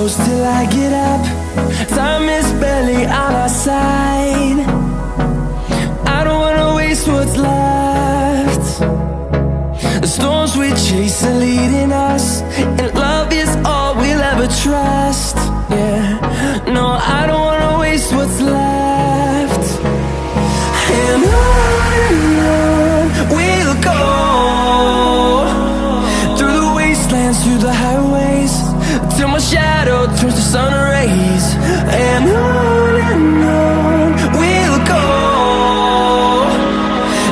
close till I get up. Time is barely on our side. I don't wanna waste what's left. The storms we chase are leading us, and love is all we'll ever trust. Yeah, no, I don't wanna waste what's left. And on we'll go, through the wastelands, through the highways, till my shadow turns to sun rays. And on we'll go,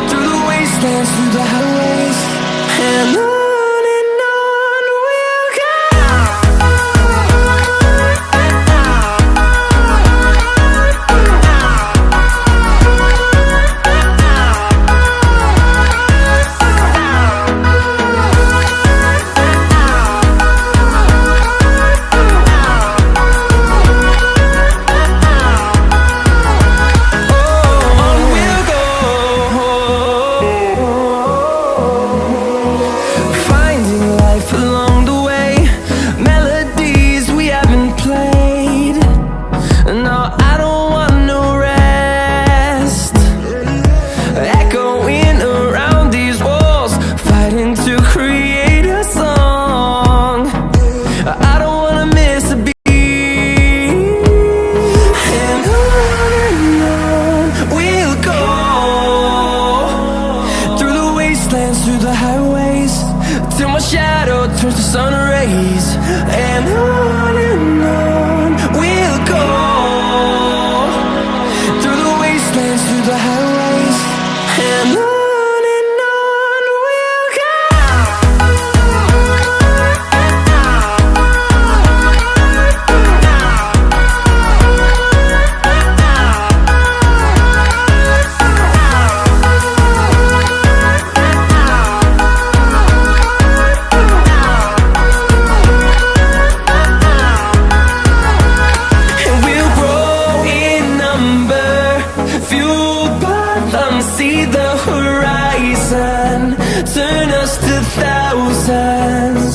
through the wastelands, through the highways, and on we'll go. Through the highways, till my shadow turns to sun rays. And on we'll go, through the wastelands, through the highways, and on we'll go. See the horizon, turn us to thousands,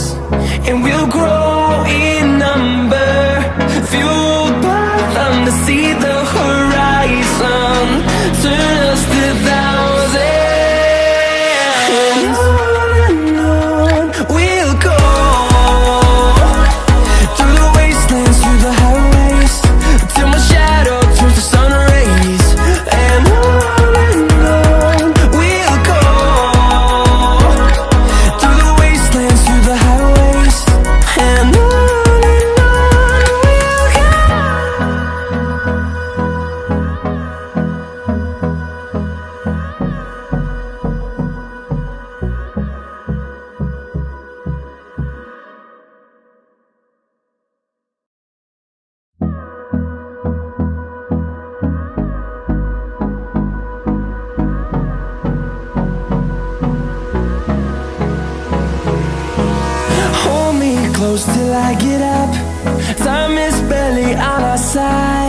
and we'll grow in number, fueled by them. To see the horizon, turn us to thousands, and on we'll go, through the wastelands, through the highways, till my shadow turns to sun rays. And close till I get up. Time is barely on our side.